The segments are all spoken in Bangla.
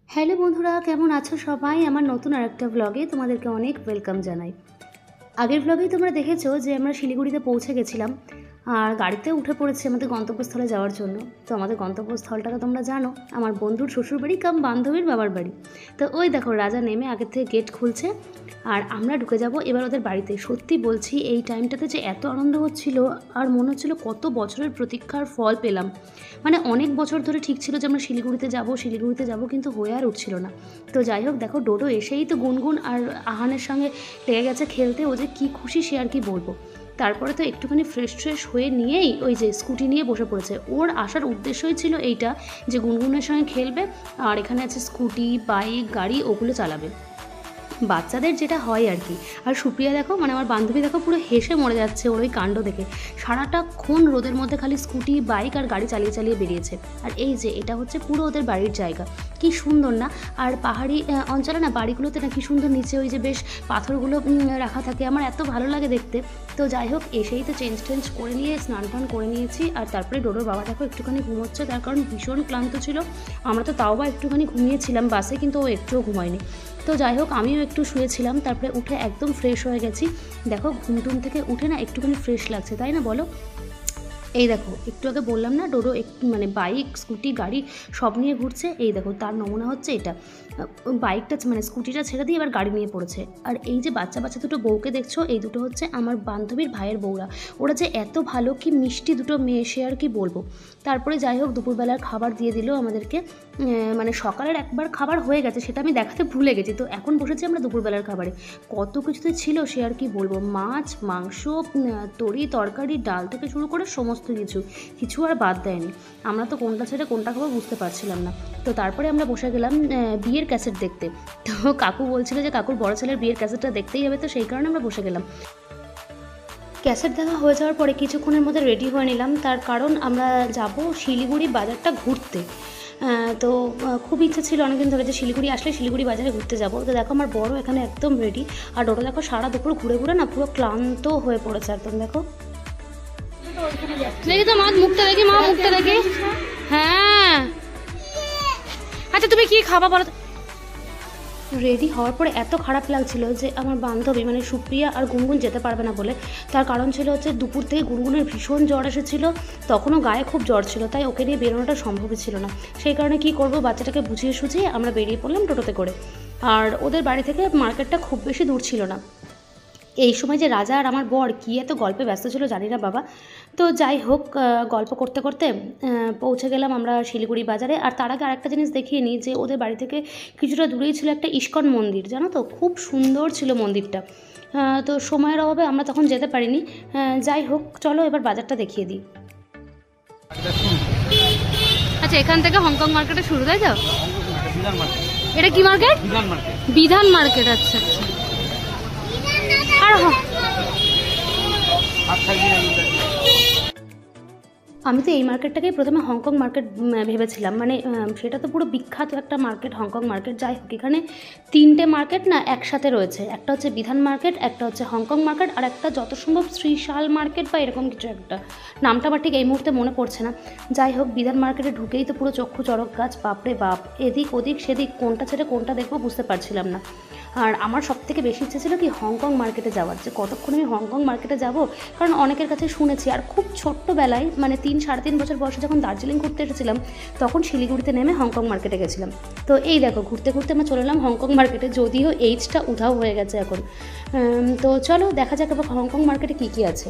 হ্যালো বন্ধুরা, কেমন আছো সবাই? আমার নতুন আরেকটা ব্লগে তোমাদেরকে অনেক ওয়েলকাম জানাই। আগের ব্লগেই তোমরা দেখেছো যে আমরা শিলিগুড়িতে পৌঁছে গেছিলাম আর গাড়িতে উঠে পড়েছি আমাদের গন্তব্যস্থলে যাওয়ার জন্য। তো আমাদের গন্তব্যস্থলটাকে তোমরা জানো, আমার বন্ধুর শ্বশুরবাড়ি কাম বান্ধবীর বাবার বাড়ি। তো ওই দেখো রাজা নেমে আগের থেকে গেট খুলছে আর আমরা ঢুকে যাব এবার ওদের বাড়িতে। সত্যি বলছি এই টাইমটাতে যে এত আনন্দ হচ্ছিল আর মনে হচ্ছিল কত বছরের প্রতীক্ষার ফল পেলাম। মানে অনেক বছর ধরে ঠিক ছিল যে আমরা শিলিগুড়িতে যাব কিন্তু হয়ে আর উঠছিল না। তো যাই হোক, দেখো ডোডো এসেই তো গুনগুন আর আহানের সঙ্গে লেগে গেছে খেলতে। ও যে কী খুশি সে আর কি বলবো। তারপরে তো একটুখানি ফ্রেশ হয়ে নিয়েই ওই যে স্কুটি নিয়ে বসে পড়েছে। ওর আসার উদ্দেশ্যই ছিল এইটা যে গুনগুনের সঙ্গে খেলবে আর এখানে আছে স্কুটি, বাইক, গাড়ি, ওগুলো চালাবে। বাচ্চাদের যেটা হয় আর কি। আর সুপ্রিয়া দেখো, মানে আমার বান্ধবী দেখো, পুরো হেসে মরে যাচ্ছে ওর ওই কাণ্ড দেখে। সারাটাক্ষণ রোদের মধ্যে খালি স্কুটি, বাইক আর গাড়ি চালিয়ে বেরিয়েছে। আর এই যে এটা হচ্ছে পুরো ওদের বাড়ির জায়গা, কি সুন্দর না? আর পাহাড়ি অঞ্চলে না বাড়িগুলোতে না কি সুন্দর নিচে ওই যে বেশ পাথরগুলো রাখা থাকে, আমার এত ভালো লাগে দেখতে। তো যাই হোক, এসেই তো চেঞ্জ করে নিয়ে স্নান টান করে নিয়েছি। আর তারপরে ডোডোর বাবা দেখো একটুখানি ঘুমোচ্ছে, তার কারণ ভীষণ ক্লান্ত ছিল। আমরা তো তাও বা একটুখানি ঘুমিয়েছিলাম বাসে, কিন্তু ও একটুও ঘুমায়নি। তো যাই হোক, আমিও একটু শুয়েছিলাম, তারপরে উঠে একদম ফ্রেশ হয়ে গেছি। দেখো ঘুমটুম থেকে উঠে না একটুখানি ফ্রেশ লাগছে, তাই না বলো? এই দেখো একটু আগে বললাম না ডোডো মানে বাইক, স্কুটি, গাড়ি সব নিয়ে ঘুরছে। এই দেখো তার নমুনা হচ্ছে এটা। বাইকটা মানে স্কুটিটা ছেড়ে দিয়ে এবার গাড়ি নিয়ে পড়েছে। আর এই যে বাচ্চা দুটো বউকে দেখছো, এই দুটো হচ্ছে আমার বান্ধবীর ভাইয়ের বউরা। ওরা যে এত ভালো, কি মিষ্টি দুটো মেয়ে, সে আর কি বলবো। তারপরে যাই হোক, দুপুরবেলার খাবার দিয়ে দিল আমাদেরকে। মানে সকালের একবার খাবার হয়ে গেছে, সেটা আমি দেখাতে ভুলে গেছি। তো এখন বসেছি আমরা দুপুরবেলার খাবারে। কত কিছুতে ছিল সে আর কি বলবো। মাছ, মাংস, তরকারি, ডাল থেকে শুরু করে সমস্ত কিছু আর বাদ দেয়নি। আমরা তো কোনটা ছেড়ে কোনটা খাবো বুঝতে পারছিলাম না। তো তারপরে আমরা বসে গেলাম বিয়ের ক্যাসেট দেখতে। তো কাকু বলছিল যে কাকুর বড় ছেলের বিয়ের ক্যাসেটটা দেখতেই হবে, তো সেই কারণে আমরা বসে গেলাম। ক্যাসেট দেখা হয়ে যাওয়ার পরে কিছুক্ষণের মধ্যে রেডি হয়ে নিলাম, তার কারণ আমরা যাব শিলিগুড়ি বাজারটা ঘুরতে। তো খুব ইচ্ছে ছিল অনেকদিন ধরে যে শিলিগুড়ি আসলে শিলিগুড়ি বাজারে ঘুরতে যাব। তো দেখো আমার বড় এখানে একদম রেডি। আর ওটা দেখো সারা দুপুর ঘুরে না পুরো ক্লান্ত হয়ে পড়েছে একদম। দেখো দেখি তো মা মুখটা দেখি। হ্যাঁ, আচ্ছা তুমি কি খাবা বলো? রেডি হওয়ার পরে এত খারাপ লাগছিল যে আমার বান্ধবী মানে সুপ্রিয়া আর গুনগুন যেতে পারবে না বলে। তার কারণ ছিল হচ্ছে দুপুর থেকে গুনগুনের ভীষণ জ্বর এসেছিলো, তখনও গায়ে খুব জ্বর ছিল, তাই ওকে নিয়ে বেরোনোটা সম্ভবই ছিল না। সেই কারণে কি করব, বাচ্চাটাকে বুঝিয়ে সুঝিয়ে আমরা বেরিয়ে পড়লাম টোটোতে করে। আর ওদের বাড়ি থেকে মার্কেটটা খুব বেশি দূর ছিল না। এই সময় যে রাজা আর আমার বর কী এত গল্পে ব্যস্ত ছিল জানি না বাবা। তো যাই হোক, গল্প করতে করতে পৌঁছে গেলাম আমরা শিলিগুড়ি বাজারে। আর তার আগে আরেকটা জিনিস দেখিয়ে নিই যে ওদের বাড়ি থেকে কিছুটা দূরেই ছিল একটা ইস্কন মন্দির, জানো তো, খুব সুন্দর ছিল মন্দিরটা। তো সময়ের অভাবে আমরা তখন যেতে পারিনি। যাই হোক, চলো এবার বাজারটা দেখিয়ে দিই। আচ্ছা, এখান থেকে হংকং মার্কেটে শুরু, তাই তো? এটা কি মার্কেট? বিধান মার্কেট। আচ্ছা আচ্ছা। আমি তো এই মার্কেটটাকেই প্রথমে হংকং মার্কেট ভেবেছিলাম, মানে সেটা তো পুরো বিখ্যাত একটা মার্কেট হংকং মার্কেট। যাই হোক, এখানে তিনটে মার্কেট না একসাথে রয়েছে, একটা হচ্ছে বিধান মার্কেট, একটা হচ্ছে হংকং মার্কেট, আর একটা যত সম্ভব শ্রীশাল মার্কেট বা এরকম কিছু একটা। নামটা আমার ঠিক এই মুহূর্তে মনে পড়ছে না। যাই হোক, বিধান মার্কেটে ঢুকেই তো পুরো চক্ষু চড়ক গাছ, বাপরে বাপ, এদিক ওদিক সেদিক, কোনটা ছেড়ে কোনটা দেখবো বুঝতে পারছিলাম না। আর আমার সবথেকে বেশি ইচ্ছে ছিল কি হংকং মার্কেটে যাওয়ার, যে কতক্ষণ আমি হংকং মার্কেটে যাব। কারণ অনেকের কাছে শুনেছি, আর খুব ছোট্টবেলায় মানে 3-3.5 বছর বয়সে যখন দার্জিলিং ঘুরতে এসেছিলাম তখন শিলিগুড়িতে নেমে হংকং মার্কেটে গেছিলাম। তো এই দেখো ঘুরতে আমরা চলে এলাম হংকং মার্কেটে, যদিও এইজটা উধাও হয়ে গেছে এখন। তো চলো দেখা যাক এবার হংকং মার্কেটে কী আছে।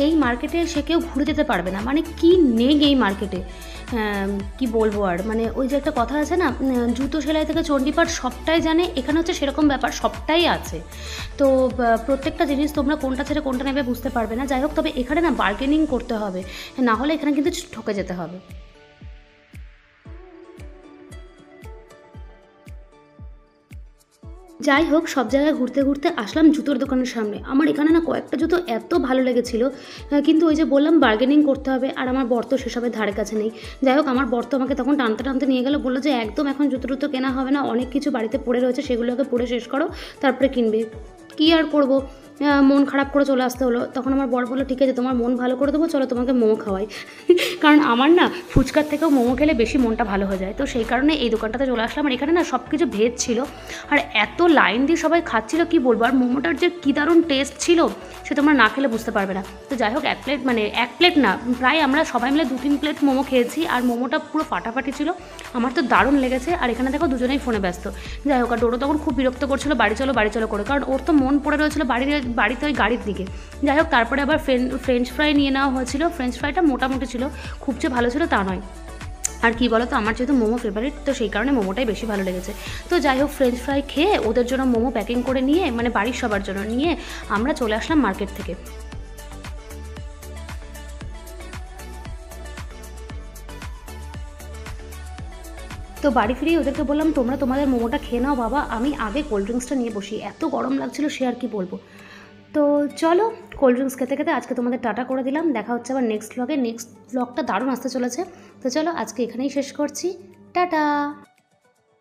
এই মার্কেটে সে কেউ ঘুরে যেতে পারবে না, মানে কি নেই এই মার্কেটে, কি বলবো আর। মানে ওই যে একটা কথা আছে না, জুতো সেলাই থেকে চণ্ডীপাঠ সবটাই জানে, এখানে হচ্ছে সেরকম ব্যাপার, সবটাই আছে। তো প্রত্যেকটা জিনিস তোমরা কোনটা ছেড়ে কোনটা নেবে বুঝতে পারবে না। যাই হোক, তবে এখানে না বার্গেনিং করতে হবে, না হলে এখানে কিন্তু ঠকে যেতে হবে। যাই হোক, সব জায়গায় ঘুরতে আসলাম জুতোর দোকানের সামনে। আমার এখানে না কয়েকটা জুতো এত ভালো লেগেছিল, কিন্তু ওই যে বললাম বার্গেনিং করতে হবে, আর আমার বর তো সেসবের ধারে কাছে নেই। যাই হোক, আমার বর তো আমাকে তখন টানতে নিয়ে গেল, বললো যে একদম এখন জুতো কেনা হবে না, অনেক কিছু বাড়িতে পড়ে রয়েছে, সেগুলোকে পড়ে শেষ করো তারপরে কিনবে। কী আর করবো, মন খারাপ করে চলে আসতে হলো। তখন আমার বর বললো, ঠিক আছে তোমার মন ভালো করে দেবো, চলো তোমাকে মোমো খাওয়াই। কারণ আমার না ফুচকার থেকেও মোমো খেলে বেশি মনটা ভালো হয়ে যায়। তো সেই কারণে এই দোকানটাতে চলে আসলাম। আর এখানে না সব কিছু ভেজ ছিল, আর এত লাইন দিয়ে সবাই খাচ্ছিল কি বলবো। আর মোমোটার যে কী দারুণ টেস্ট ছিল সে তোমরা না খেলে বুঝতে পারবে না। তো যাই হোক, এক প্লেট না, প্রায় আমরা সবাই মিলে 2-3 প্লেট মোমো খেয়েছি। আর মোমোটা পুরো ফাটাফাটি ছিল, আমার তো দারুণ লেগেছে। আর এখানে দেখো দুজনেই ফোনে ব্যস্ত। যাই হোক, আর ডোডো তখন খুব বিরক্ত করছিল বাড়ি চলো করে, কারণ ওর তো মন পড়ে রয়েছিল বাড়িতে ওই গাড়ির দিকে। যাই হোক, তারপরে আবার ফ্রেঞ্চ ফ্রাই নিয়ে নেওয়া হয়েছিল। ফ্রেঞ্চ ফ্রাইটা মোটামুটি ছিল, খুব যে ভালো ছিল তা নয়। আর কি বলো তো, আমার যেহেতু মোমো ফেভারিট, তো সেই কারণে মোমোটাই বেশি ভালো লেগেছে। তো যাই হোক, ফ্রেঞ্চ ফ্রাই খেয়ে ওদের জন্য মোমো প্যাকিং করে নিয়ে, মানে বাড়ির সবার জন্য নিয়ে আমরা চলে আসলাম মার্কেট থেকে। তো বাড়ি ফিরেই ওদেরকে বললাম, তোমরা তোমাদের মোমোটা খেয়ে নাও বাবা, আমি আগে কোল্ড ড্রিঙ্কসটা নিয়ে বসি, এত গরম লাগছিল সে আর কি বলবো। তো চলো, কোল্ড ড্রিঙ্কস খেতে খেতে আজকে তোমাদের টাটা করে দিলাম। দেখা হচ্ছে আবার নেক্সট ব্লগে। নেক্সট ব্লগটা দারুণ আসতে চলেছে। তো চলো, আজকে এখানেই শেষ করছি। টাটা।